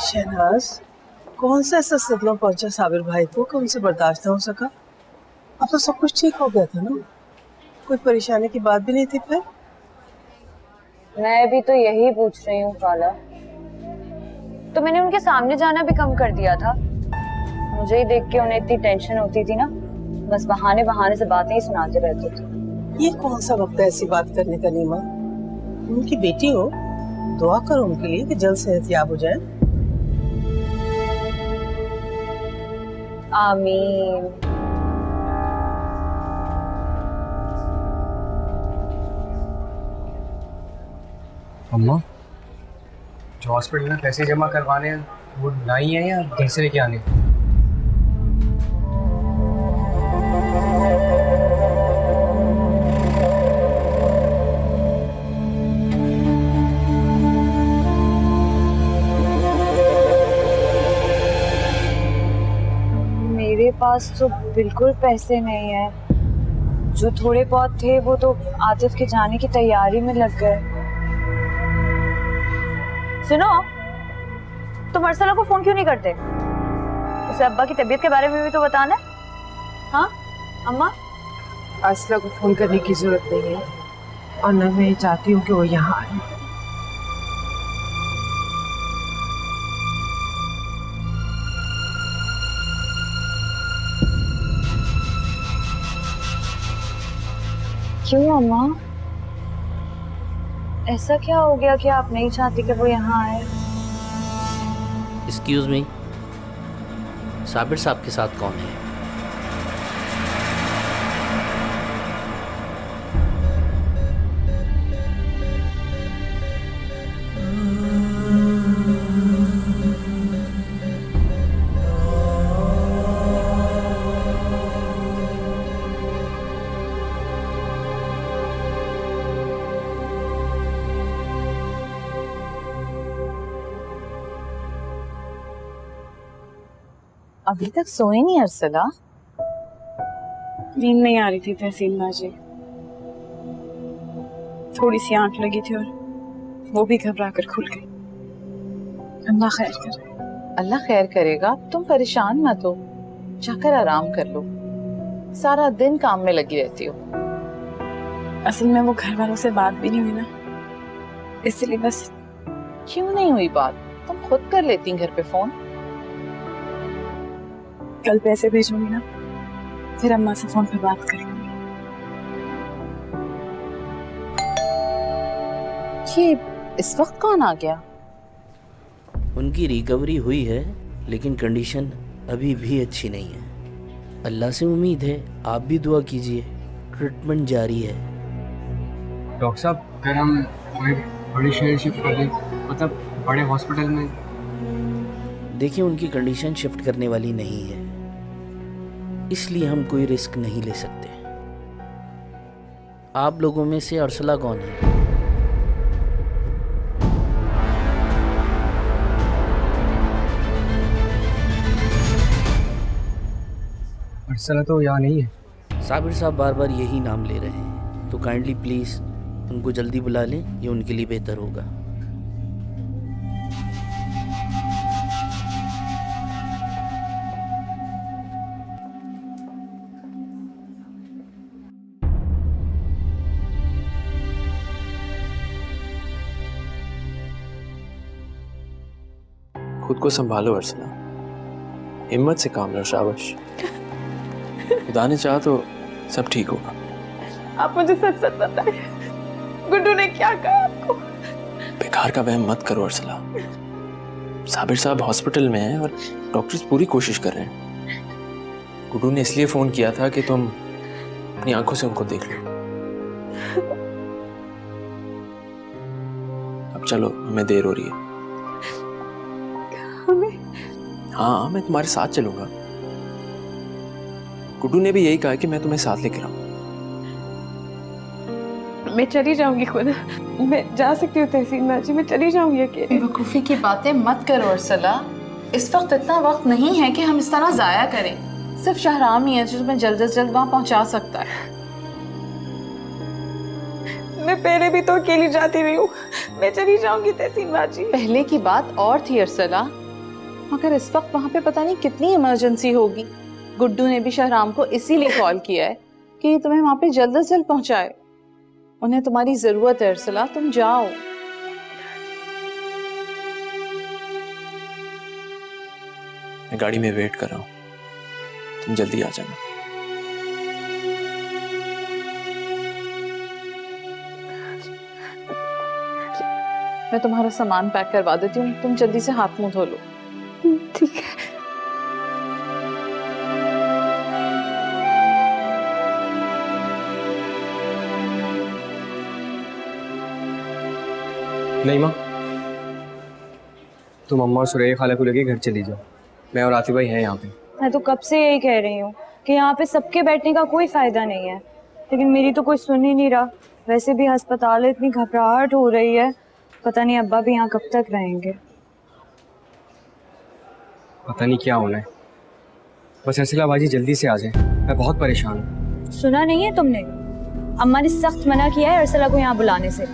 शहनाज, कौन सा ऐसा सदमा पहुंचा साबिर भाई को कि उनसे बर्दाश्त ना हो सका? अब तो सब कुछ ठीक हो गया था ना, कोई परेशानी की बात भी नहीं थी फिर। मैं भी तो यही पूछ रही हूँ खाला। तो मैंने उनके सामने जाना भी कम कर दिया था। मुझे ही देख के उन्हें इतनी टेंशन होती थी ना, बस बहाने बहाने से बातें ही सुनाते रहते थे। ये कौन सा वक्त है ऐसी बात करने का नीमा? उनकी बेटी हो, दुआ करो उनके लिए कि जल्द सेहतयाब हो जाए। आमीन। अम्मा, जो हॉस्पिटल में पैसे जमा करवाने हैं वो लाई हैं या घर से लेके आने? मेरे पास तो बिल्कुल पैसे नहीं है। जो थोड़े बहुत थे वो तो आतिफ के जाने की तैयारी में लग गए। सुनो, तुम अरसला को फोन क्यों नहीं करते? उसे अब्बा की तबीयत के बारे में भी तो बताना है। हाँ अम्मा? अरसला को फोन करने की जरूरत नहीं है और न मैं चाहती हूँ कि वो यहाँ आए। क्यों अम्मा? ऐसा क्या हो गया कि आप नहीं चाहती कि वो यहाँ आए? एक्सक्यूज मी, साबिर साहब के साथ कौन है? अभी तक सोए नहीं अरसला? नींद नहीं आ रही थी तहसीन माजी, थोड़ी सी आंख लगी थी और वो भी घबरा कर खुल गई। अल्लाह खैर करे। अल्लाह खैर करेगा, तुम परेशान मत हो, जाकर आराम कर लो। सारा दिन काम में लगी रहती हो। असल में वो घर वालों से बात भी नहीं हुई ना, इसलिए बस। क्यों नहीं हुई बात? तुम खुद कर लेती घर पे फोन। कल पैसे भेजूंगी ना, फिर अम्मा से फोन पे बात करेंगे। ये इस वक्त कौन आ गया? उनकी रिकवरी हुई है लेकिन कंडीशन अभी भी अच्छी नहीं है। अल्लाह से उम्मीद है आप भी दुआ कीजिए, ट्रीटमेंट जारी है। डॉक्टर साहब, अगर हम कोई बड़े शहर शिफ्ट कर लें, मतलब बड़े हॉस्पिटल में? देखिए, उनकी कंडीशन शिफ्ट करने वाली नहीं है, इसलिए हम कोई रिस्क नहीं ले सकते। आप लोगों में से अरसला कौन है? अरसला तो यहाँ नहीं है। साबिर साहब बार बार यही नाम ले रहे हैं, तो काइंडली प्लीज़ उनको जल्दी बुला लें, ये उनके लिए बेहतर होगा। खुद को संभालो अरसला, हिम्मत से काम लो। शाबाश, खुदा ने चाहा तो सब ठीक होगा। आप मुझे सच सच बताएं, गुड्डू ने क्या कहा आपको? बेकार का वहम मत करो अरसला। साबिर साहब हॉस्पिटल में हैं और डॉक्टर्स पूरी कोशिश कर रहे हैं। गुड्डू ने इसलिए फोन किया था कि तुम अपनी आंखों से उनको देख लो। अब चलो, हमें देर हो रही है। हाँ, मैं तुम्हारे साथ चलूंगा। गुड्डू ने भी यही कहा कि मैं तुम्हें साथ लेकर आऊं। मैं चली जाऊंगी खुद, मैं जा सकती हूँ तहसीन माजी, मैं चली जाऊंगी अकेले। बेवकूफ़ी की बातें मत करो अरसला, इस वक्त इतना वक्त नहीं है कि हम इस तरह जाया करें। सिर्फ शहराम ही है जो तुम्हें जल्द से जल्द वहाँ पहुँचा सकता है। मैं पहले भी तो अकेली जाती रही हूँ, मैं चली जाऊंगी तहसीन माजी। पहले की बात और थी अरसला, मगर इस वक्त वहाँ पे पता नहीं कितनी इमरजेंसी होगी। गुड्डू ने भी शहराम को इसीलिए कॉल किया है कि तुम्हें वहाँ पे जल्द से जल्द पहुँचाए। उन्हें तुम्हारी जरूरत है अर्सला, तुम जाओ। मैं गाड़ी में वेट कर रहा हूँ, तुम जल्दी आ जाना। मैं तुम्हारा सामान पैक करवा देती हूँ, तुम जल्दी से हाथ मुंह धो लो। ठीक है। नहीं माँ, तुम अम्मा और सुरैया खाला को लेके घर चली जाओ। मैं और आतिफ भाई हैं यहाँ पे। मैं तो कब से यही कह रही हूँ कि यहाँ पे सबके बैठने का कोई फायदा नहीं है, लेकिन मेरी तो कोई सुन ही नहीं रहा। वैसे भी अस्पताल है, इतनी घबराहट हो रही है, पता नहीं अब्बा भी यहाँ कब तक रहेंगे। पता नहीं क्या होना है, बस अर्सला बाजी जल्दी से आ जाए, मैं बहुत परेशान हूँ। सुना नहीं है तुमने? अम्मा ने सख्त मना किया है अर्सला को यहाँ बुलाने से।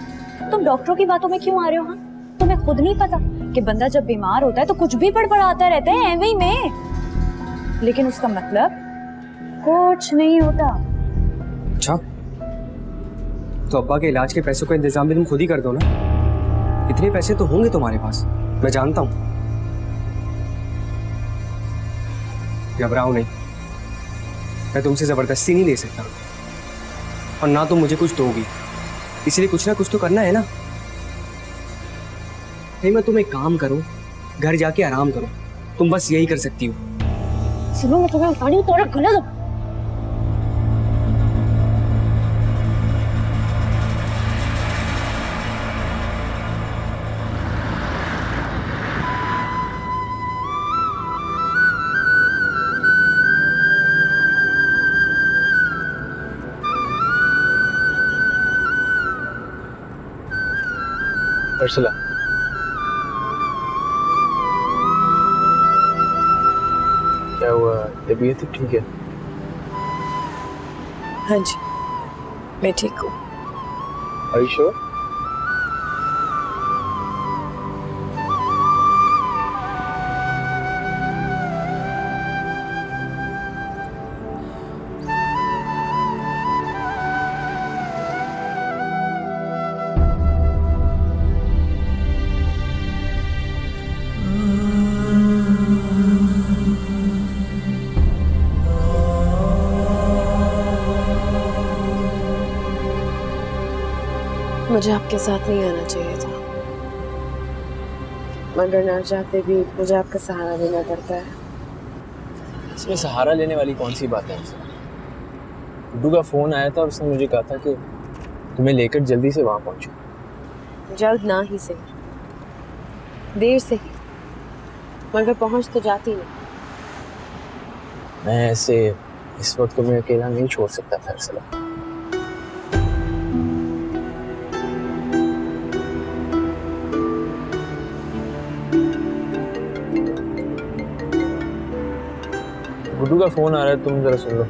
तुम डॉक्टरों की बातों में क्यों आ रहे हो? हाँ, तुम्हें खुद नहीं पता कि बंदा जब बीमार होता है तो कुछ भी बड़बड़ाता रहता है एवं में, लेकिन उसका मतलब कुछ नहीं होता। अच्छा, तो अब्बा के इलाज के पैसों का इंतजाम भी तुम खुद ही कर दो ना। इतने पैसे तो होंगे तुम्हारे पास, मैं जानता हूँ। घबराओ नहीं, मैं तुमसे जबरदस्ती नहीं ले सकता, और ना तुम मुझे कुछ दोगी, इसलिए कुछ ना कुछ तो करना है ना। नहीं, मैं तुम एक काम करो, घर जाके आराम करो, तुम बस यही कर सकती हो। सुनो, मैं तुम्हें गाड़ी में तोड़ गलत। अर्सला, क्या हुआ? तबीयत ठीक है? हाँ जी, मैं ठीक हूँ। Are you sure? मुझे आपके साथ नहीं आना चाहिए था, मगर ना चाहते भी मुझे आपका सहारा लेना पड़ता है। इसमें सहारा लेने वाली कौन सी बात है? गुड्डू का फोन आया था और उसने मुझे कहा था कि तुम्हें लेकर जल्दी से वहां पहुंचो। जल्द ना ही सही, देर से ही, मगर पहुंच तो जाती नहीं। मैं ऐसे इस वक्त को मैं अकेला नहीं छोड़ सकता था अर्सला। गुड्डू का फोन आ रहा है, तुम जरा सुन लो।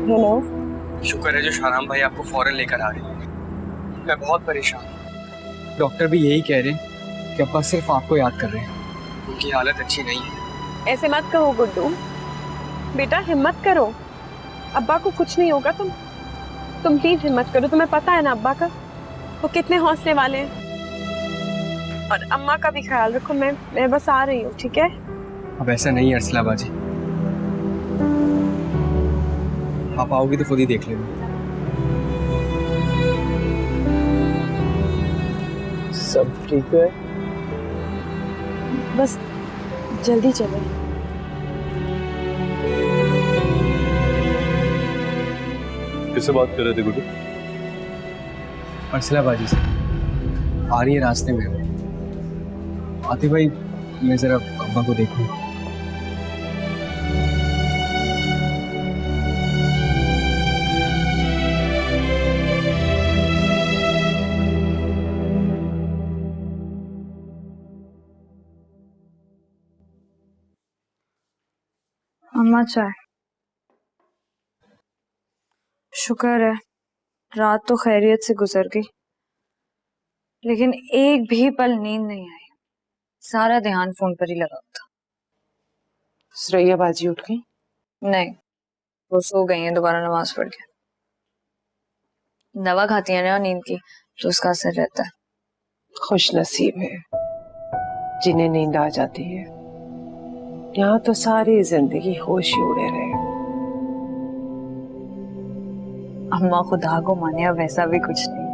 हेलो। शुक्र है जो शाहराम भाई आपको फौरन लेकर आ रहे हैं, मैं बहुत परेशान हूँ। डॉक्टर भी यही कह रहे हैं कि अब्बा सिर्फ आपको याद कर रहे हैं, उनकी हालत अच्छी नहीं है। ऐसे मत कहो गुड्डू, बेटा हिम्मत करो, अब्बा को कुछ नहीं होगा। तुम प्लीज हिम्मत करो। तुम्हें पता है ना अब्बा का वो कितने हौसले वाले हैं, और अम्मा का भी ख्याल रखो। मैं बस आ रही हूँ, ठीक है? अब ऐसा नहीं है अर्सला बाजी, आप आओगी तो खुद ही देख लेना। सब ठीक है? बस जल्दी चले। किससे बात कर रहे थे गुड्डू? अर्सला बाजी से आ रही है रास्ते में। आतिफ भाई, मैं जरा अब्बा को देखूं। अम्मा चाय। शुक्र है रात तो खैरियत से गुजर गई, लेकिन एक भी पल नींद नहीं आई। सारा ध्यान फोन पर ही लगा था। सुरैया बाजी उठ गई? नहीं, वो सो गई है दोबारा नमाज पढ़ के। दवा खाती है ना नींद की, तो उसका असर रहता है। खुश नसीब है जिन्हें नींद आ जाती है। यहाँ तो सारी जिंदगी होश ही उड़े रहे। अम्मा खुदा को माने, अब वैसा भी कुछ नहीं है।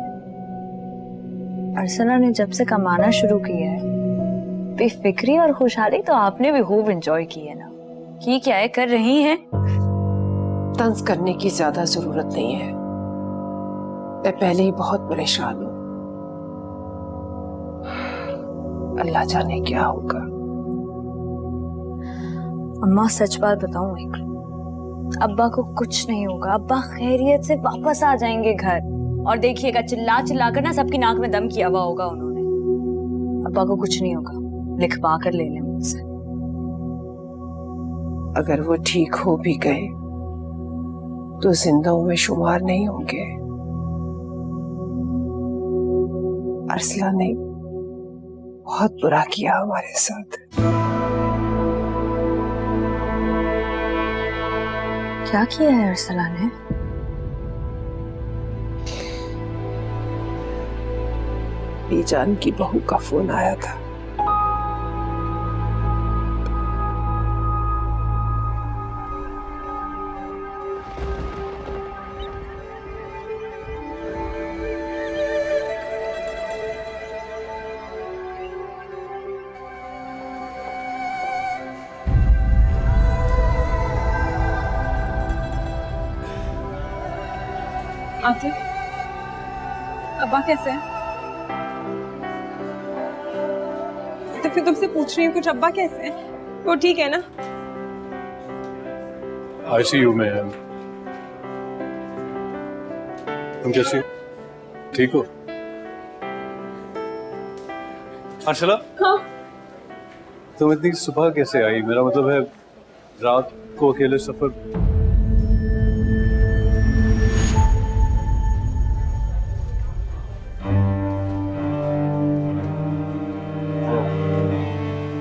अर्सला ने जब से कमाना शुरू किया है, बेफिक्री और खुशहाली तो आपने भी खूब एंजॉय की है ना। की क्या है, कर रही हैं। तंज करने की ज्यादा जरूरत नहीं है। मैं पहले ही बहुत परेशान हूँ। अल्लाह जाने क्या होगा। अम्मा सच बात बताऊं एक, अब्बा को कुछ नहीं होगा। अब्बा खैरियत से वापस आ जाएंगे घर। और देखिएगा, चिल्ला चिल्ला कर ना सबकी नाक में दम किया हुआ होगा उन्होंने। अब्बा को कुछ नहीं होगा, लिखवा कर ले लें मुझसे। अगर वो ठीक हो भी गए तो जिंदाओं में शुमार नहीं होंगे। अर्सला ने बहुत बुरा किया हमारे साथ। क्या किया है अर्सला ने? बीजान की बहू का फोन आया था। आतिफ, अब्बा कैसे हैं? तो फिर तुमसे पूछ रही हूँ कुछ, अब्बा कैसे हैं? वो ठीक है ना? आईसीयू में है। तुम कैसी हो? ठीक हो? अर्शला? हाँ। तुम इतनी सुबह कैसे आई? मेरा मतलब है रात को अकेले सफर।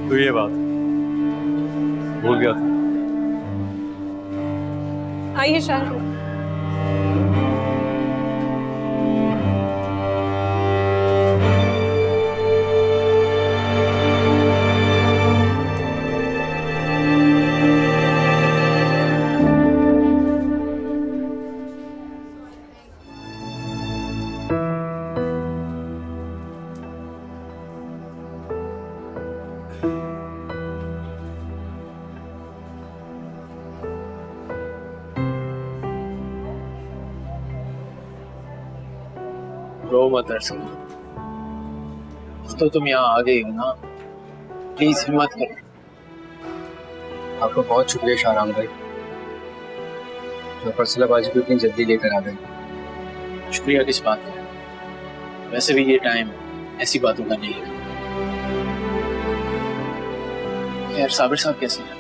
तो ये बात भूल गया था। आइए शाहरुख। रो मत अर्सला, तो तुम यहाँ आ गई हो ना, प्लीज हिम्मत करो। आपका बहुत शुक्रिया शाहराम भाई, जो अर्सला बाजी को इतनी जल्दी लेकर आ गए। शुक्रिया किस बात का? वैसे भी ये टाइम ऐसी बातों का नहीं है। यार साबिर साहब कैसे हैं?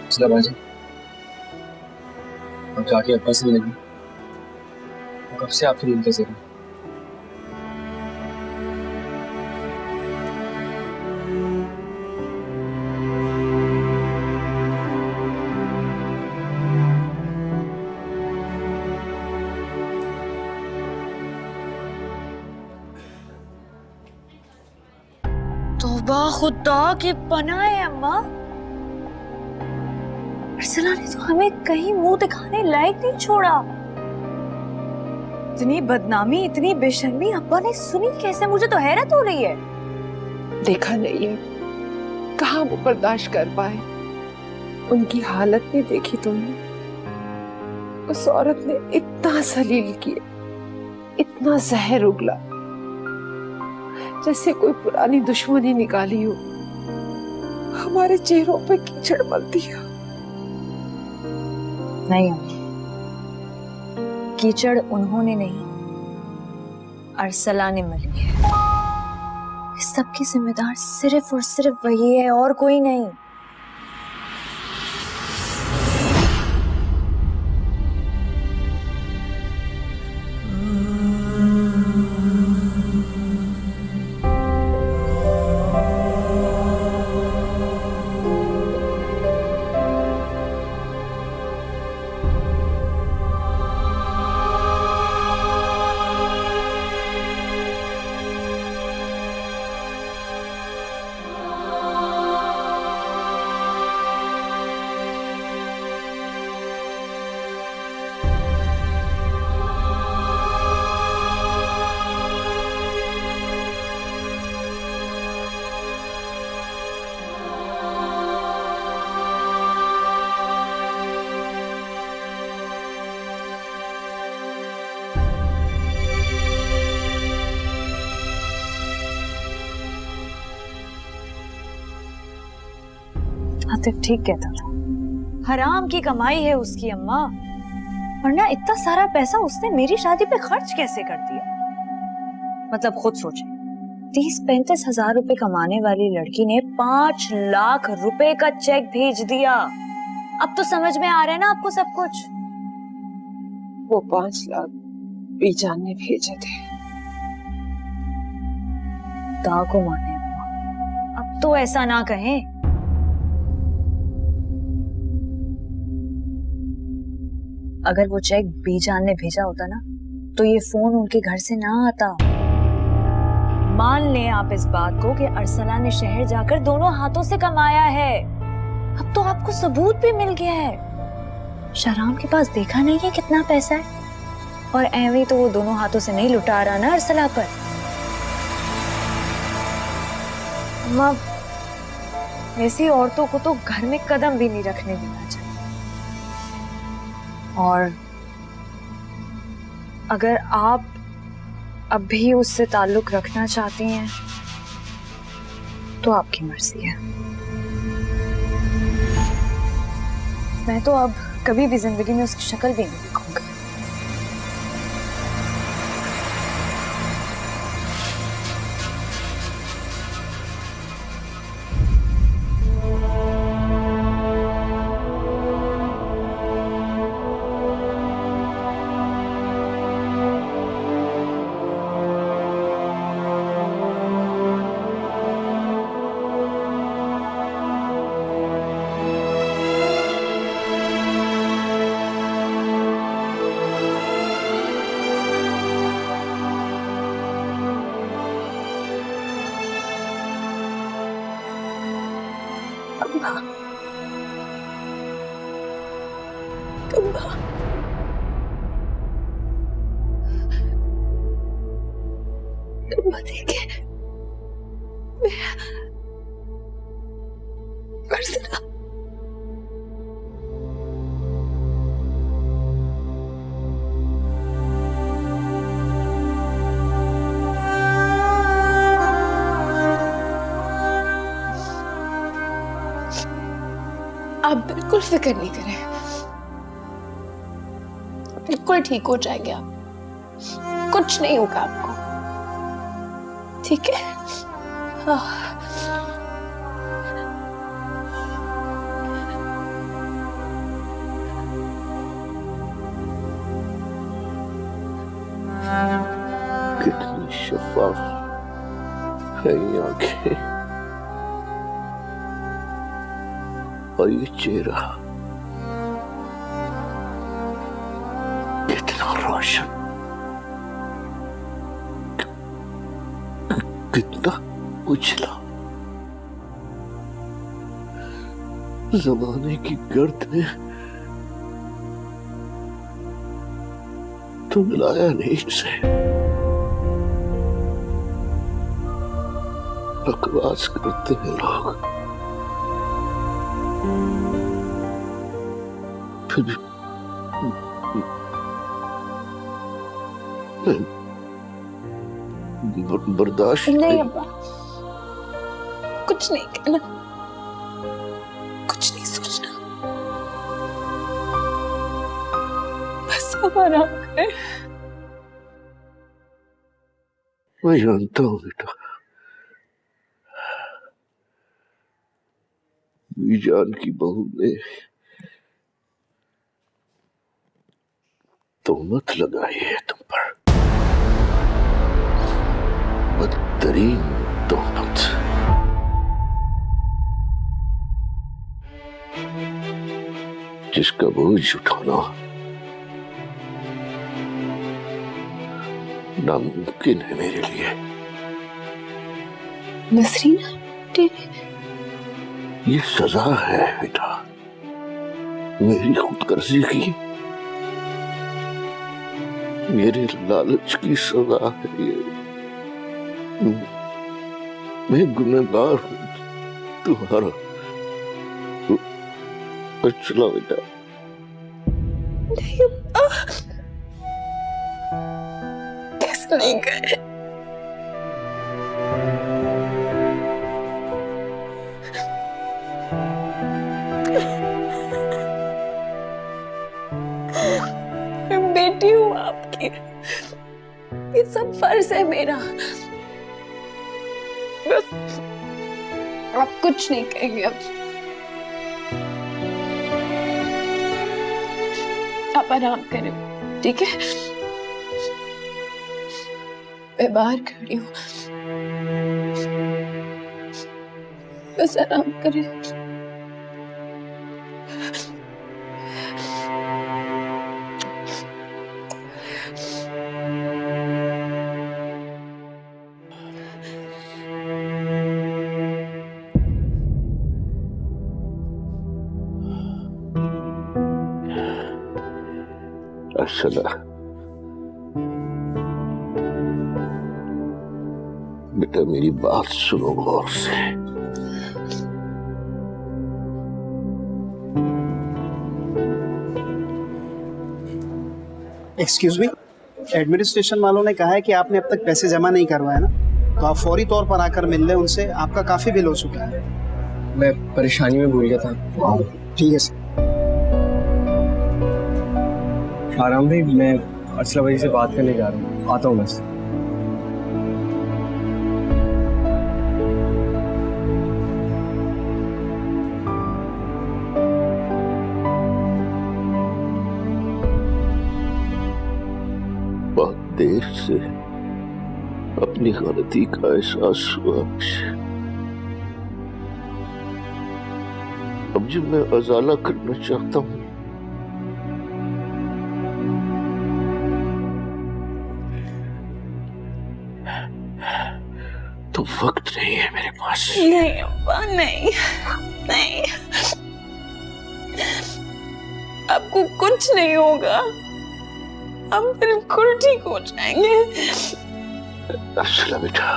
अर्सला बाजी अब जाके अब्बा से मिलेंगे। कब से आपके मुंतज़िर हैं। तौबा खुदा के पनाह है अम्मा। अर्सला ने तो हमें कहीं मुंह दिखाने लायक नहीं छोड़ा। इतनी बदनामी, इतनी बेशर्मी अब्बा ने सुनी कैसे? मुझे तो हैरत हो रही है। देखा नहीं है, कहाँ वो बर्दाश्त कर पाए। उनकी हालत नहीं देखी तुमने? उस औरत ने इतना जलील किया, इतना जहर उगला, जैसे कोई पुरानी दुश्मनी निकाली हो। हमारे चेहरों पे कीचड़ मल दिया। नहीं, कीचड़ उन्होंने नहीं, अर्सला ने मली है। इस सब की जिम्मेदार सिर्फ और सिर्फ वही है और कोई नहीं। डिटेक्टिव ठीक कहता था, हराम की कमाई है उसकी अम्मा, वरना इतना सारा पैसा उसने मेरी शादी पे खर्च कैसे कर दिया। मतलब खुद सोचे, 30-35 हजार रुपए कमाने वाली लड़की ने 5 लाख रुपए का चेक भेज दिया। अब तो समझ में आ रहा है ना आपको सब कुछ। वो 5 लाख बीजान ने भेजे थे। खुदा को माने अम्मा, अब तो ऐसा ना कहें। अगर वो चेक बीजान ने भेजा होता ना, तो ये फोन उनके घर से ना आता। मान लें आप इस बात को कि अरसला ने शहर जाकर दोनों हाथों से कमाया है। अब तो आपको सबूत भी मिल गया है। शहराम के पास देखा नहीं है कितना पैसा है, और ऐवे तो वो दोनों हाथों से नहीं लुटा रहा ना अरसला पर। अम्मा, ऐसी औरतों को तो घर में कदम भी नहीं रखने देना चाहिए। और अगर आप अब भी उससे ताल्लुक रखना चाहती हैं तो आपकी मर्जी है। मैं तो अब कभी भी जिंदगी में उसकी शक्ल भी नहीं देखूंगी। आप बिल्कुल फिक्र नहीं करें, बिल्कुल ठीक हो जाएंगे आप। कुछ नहीं होगा आपको, ठीक है? कितनी शफाफ है ये आंखें और ये चेहरा, कितना रोशन, कितना उछला। जमाने की गर्द ने तो मिलाया नहीं इसे। बकवास करते हैं लोग, फिर भी बर्दाश्त नहीं अब्बा, कुछ नहीं कहना, कुछ नहीं सोचना, बस अब आराम करें। मैं जानता हूँ बेटा, बीजान की बहू ने तोहमत लगाई है तुम पर, बदतरीन तोहमत। जिसका बोझ उठाना नामुमकिन है मेरे लिए। नसरीना, ये सजा है बेटा, मेरी खुदगर्जी की, मेरे लालच की सजा है ये। मैं गुनहगार हूं तुम्हारा। चला बेटा। कैसे नहीं गए? बेटी हूँ आपकी, ये सब फर्ज है मेरा। बस आप कुछ नहीं कहेंगे अब। आप आराम करें, ठीक है? मैं बाहर खड़ी हूँ, बस आराम करें। अर्सला, बेटा मेरी बात सुनो गौर से। एक्सक्यूज मी, एडमिनिस्ट्रेशन वालों ने कहा है कि आपने अब तक पैसे जमा नहीं करवाए ना, तो आप फौरी तौर पर आकर मिल लें उनसे। आपका काफी बिल हो चुका है। मैं परेशानी में भूल गया था। ठीक है सर। शाहराम भाई, मैं अर्सला भाई से बात करने जा रहा हूँ, आता हूँ बस। बहुत देर से अपनी गलती का एहसास हुआ मुझे। अब जो मैं अजाला करना चाहता हूँ, तो वक्त नहीं है मेरे पास। नहीं अब्बा, नहीं नहीं, आपको कुछ नहीं होगा, आप बिल्कुल ठीक हो जाएंगे। अर्सला बेटा,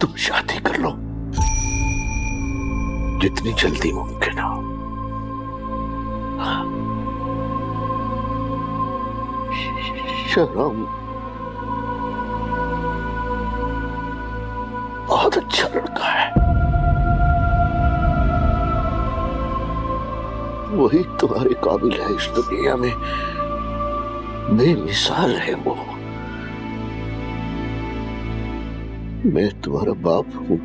तुम शादी कर लो जितनी जल्दी मुमकिन हो। शहराम बहुत अच्छा लड़का है, वही तुम्हारे काबिल है इस दुनिया में, बेमिसाल है वो। मैं तुम्हारा बाप हूं,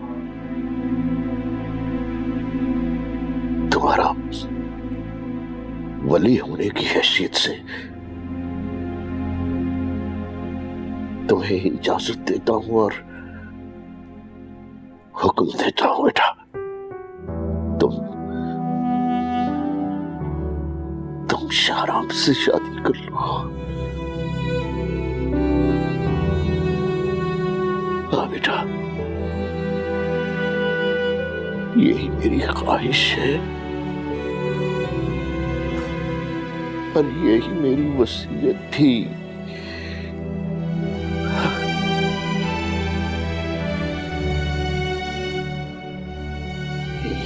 तुम्हारा वली होने की हैसियत से तुम्हें इजाजत देता हूं और हुक्म देता हूं बेटा, तुम शाहराम से शादी कर लो। हाँ बेटा, यही मेरी ख्वाहिश है और यही मेरी वसीयत थी।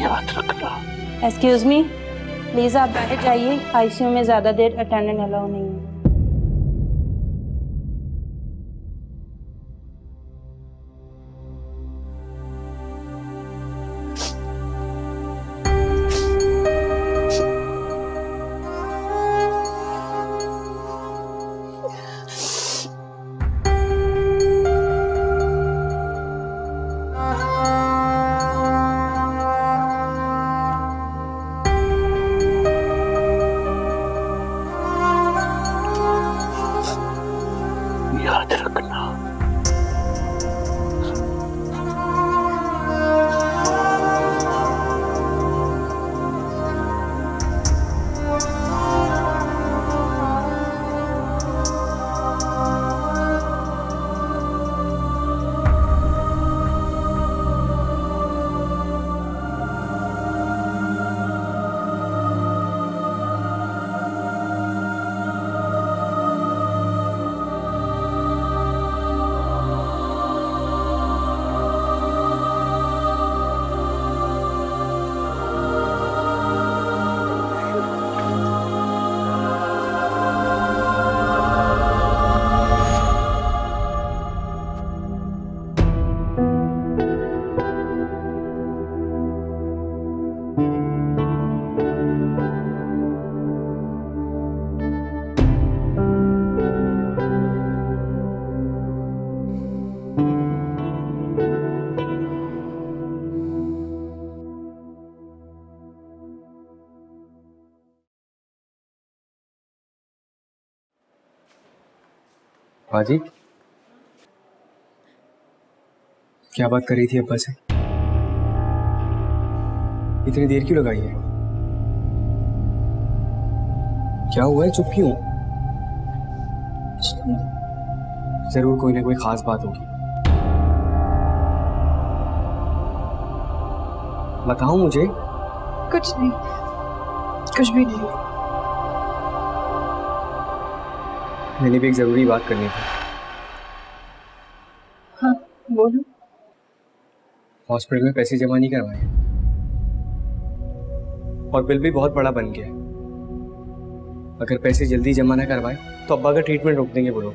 याद रखना। एक्सक्यूज मी, प्लीज आप बाहर जाइए, आईसीयू में ज्यादा देर अटेंडेंट अलाउ नहीं है। बाजी क्या बात कर रही थी अब्बा से? इतनी देर क्यों लगाई है? क्या हुआ है, चुप क्यों? जरूर कोई ना कोई खास बात होगी। बताओ मुझे। कुछ नहीं, कुछ भी नहीं। मैंने भी एक जरूरी बात करनी थी। हाँ बोलो। हॉस्पिटल में पैसे जमा नहीं करवाए और बिल भी बहुत बड़ा बन गया है। अगर पैसे जल्दी जमा ना करवाए तो अब्बा का ट्रीटमेंट रोक देंगे वो लोग।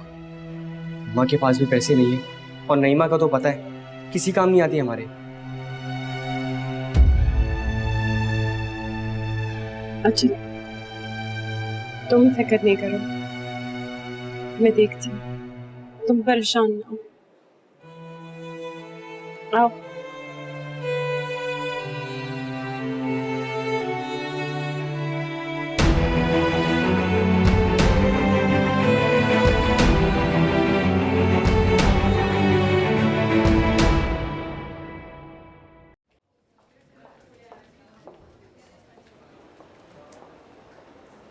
माँ के पास भी पैसे नहीं है और नईमा का तो पता है किसी काम नहीं आती हमारे। अच्छा तुम फिक्र नहीं करो, मैं देखती हूँ, तुम परेशान ना हो। आओ।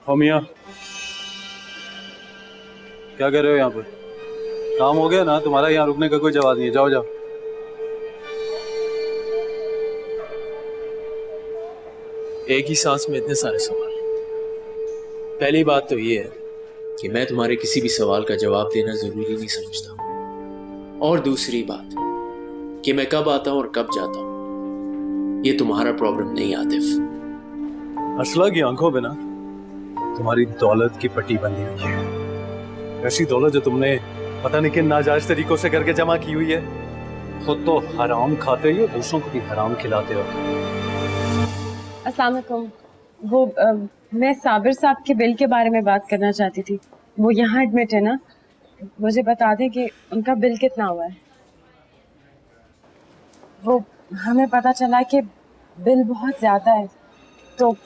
हाँ मियाँ, क्या कर रहे हो यहाँ पर? काम हो गया ना तुम्हारा? यहाँ रुकने का कोई जवाब नहीं है, जाओ जाओ। एक ही सांस में इतने सारे सवाल। पहली बात तो ये है कि मैं तुम्हारे किसी भी सवाल का जवाब देना जरूरी नहीं समझता। और दूसरी बात कि मैं कब आता हूं और कब जाता हूं ये तुम्हारा प्रॉब्लम नहीं आतिफ। असला की आंखों में ना तुम्हारी दौलत की पट्टी बंधी हुई है। ऐसी दौलत जो तुमने पता नहीं किन नाजायज तरीकों से करके जमा की हुई है। खुद तो हराम खाते ही हो, दूसरों को भी हराम खिलाते हो। अस्सलाम वालेकुम। वो मैं साबिर साहब के बिल के बारे में बात करना चाहती थी। वो यहाँ एडमिट है ना, मुझे बता दें कि उनका बिल कितना हुआ है। वो हमें पता चला कि बिल बहुत ज़्यादा है, तो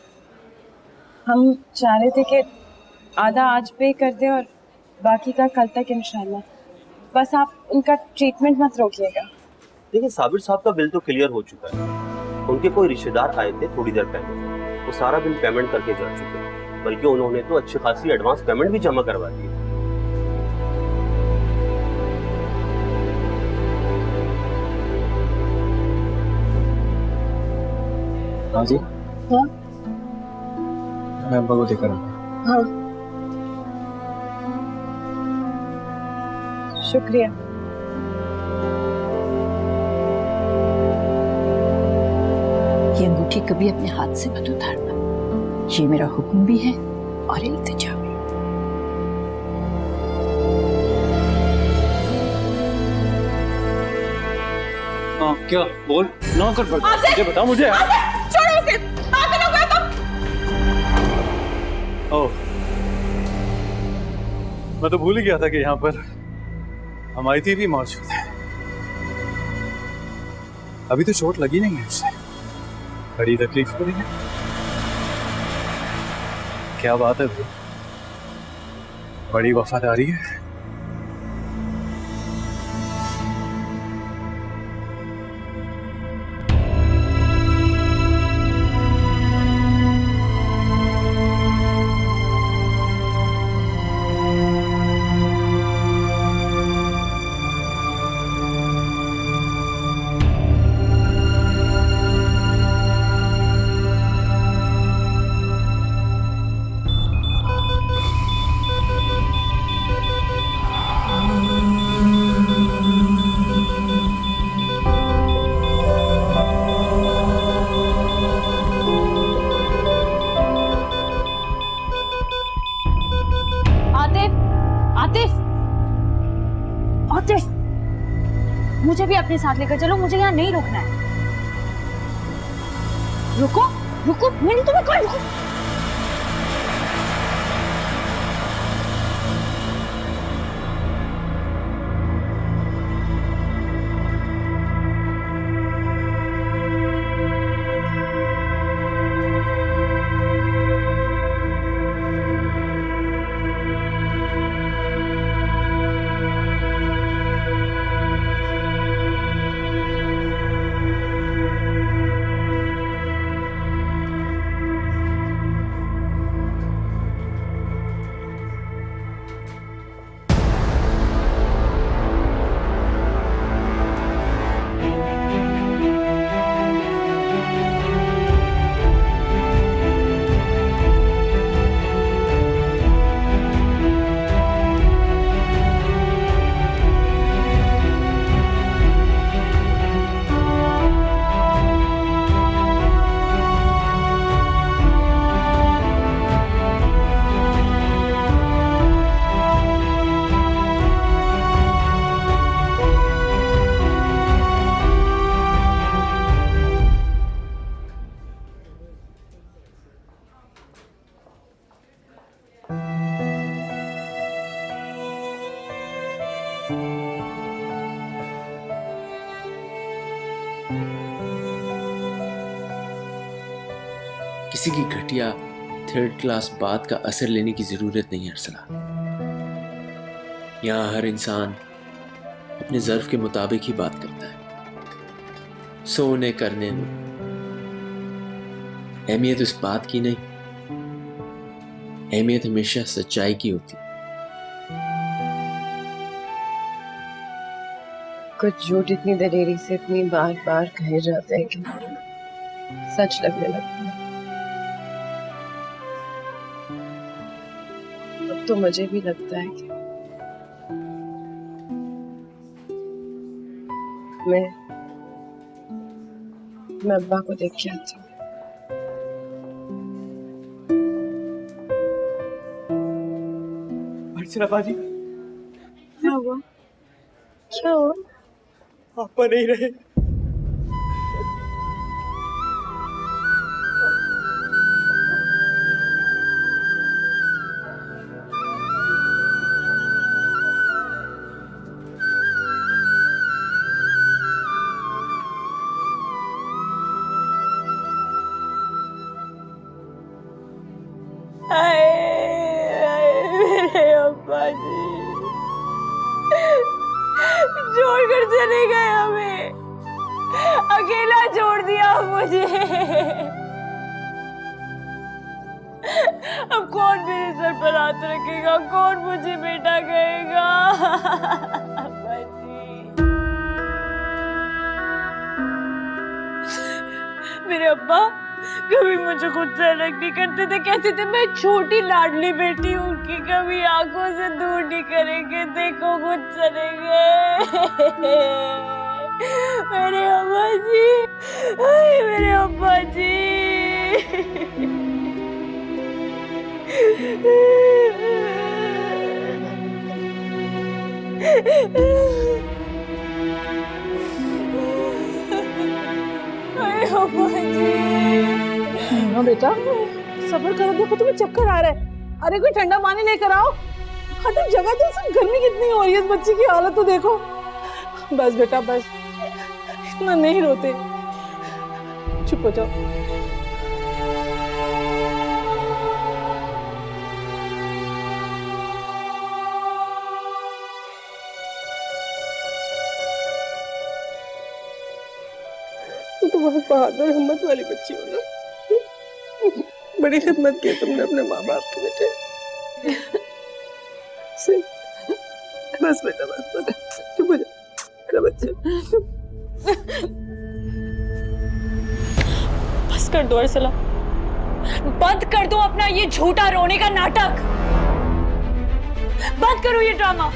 हम चाह रहे थे कि आधा आज पे कर दें और बाकी का कल तक इंशाल्लाह। बस आप उनका ट्रीटमेंट मत रोकिएगा। देखिए साबिर साहब का बिल तो क्लियर हो चुका है। उनके कोई रिश्तेदार आए थे थोड़ी देर पहले, वो सारा बिल पेमेंट करके जा चुके हैं। बल्कि उन्होंने तो अच्छी खासी एडवांस पेमेंट भी जमा करवा दी है। हाँ जी। हाँ मैं अब्बा को देखकर आऊँ। हाँ शुक्रिया। ये अंगूठी कभी अपने हाथ से मत उतारना, ये मेरा हुक्म भी है और इल्तिजा भी। हाँ क्या बोल ना कर पड़ता, मुझे बता मुझे। छोड़ो उसे, पागल हो गए तुम। ओह, मैं तो भूल ही गया था कि यहाँ पर हमारी थी भी मौजूद है। अभी तो चोट लगी नहीं है उसे, बड़ी तकलीफ हो रही है। क्या बात है, बड़ी वफादारी है। मुझे भी अपने साथ लेकर चलो, मुझे यहाँ नहीं रुकना है। रुको रुको, मैंने तुम्हें कहा रुको। किसी की घटिया थर्ड क्लास बात का असर लेने की जरूरत नहीं है अर्सला। यहाँ हर इंसान अपने ज़र्फ के मुताबिक ही बात करता है। सो उन्हें करने दो। अहमियत उस बात की नहीं, अहमियत हमेशा सच्चाई की होती है। कुछ झूठ इतनी दलेरी से इतनी बार बार कहे जाते हैं कि सच लगने लगता है। अब तो मुझे भी लगता है कि मैं अब्बा को देख के आती हूँ। अर्चना बाजी, क्या हुआ? क्या हुआ? पापा नहीं रहे। मेरे अब्बा जी छोड़कर चले गए हमें, अकेला छोड़ दिया मुझे। अब कौन मेरे सर पर हाथ रखेगा, कौन मुझे बेटा कहेगा? अब्बा जी, मेरे अब्बा कभी मुझे खुद से अलग नहीं करते थे, कहते थे मैं छोटी लाडली बेटी हूँ उनकी, कभी आंखों से दूर नहीं करेंगे, देखो खुद चलेंगे। मेरे अब्बा जी, मेरे अब्बा जी। हाँ बेटा, सब्र करो, देखो तुम्हें चक्कर आ रहा है। अरे कोई ठंडा पानी लेकर आओ। हाँ तो जगह तो सब गर्मी कितनी हो रही है, इस बच्ची की हालत तो देखो। बस बेटा बस, इतना नहीं रोते, चुप हो जाओ। तो बहुत बहादुर हिम्मत वाली बच्ची हो ना, बड़ी खिदमत की तुमने अपने माँ बाप की बेटे। बस बेटा बस, चुप हो जा बच्चे। बस कर दो अर्सला, बंद कर दो अपना ये झूठा रोने का नाटक, बंद करो ये ड्रामा।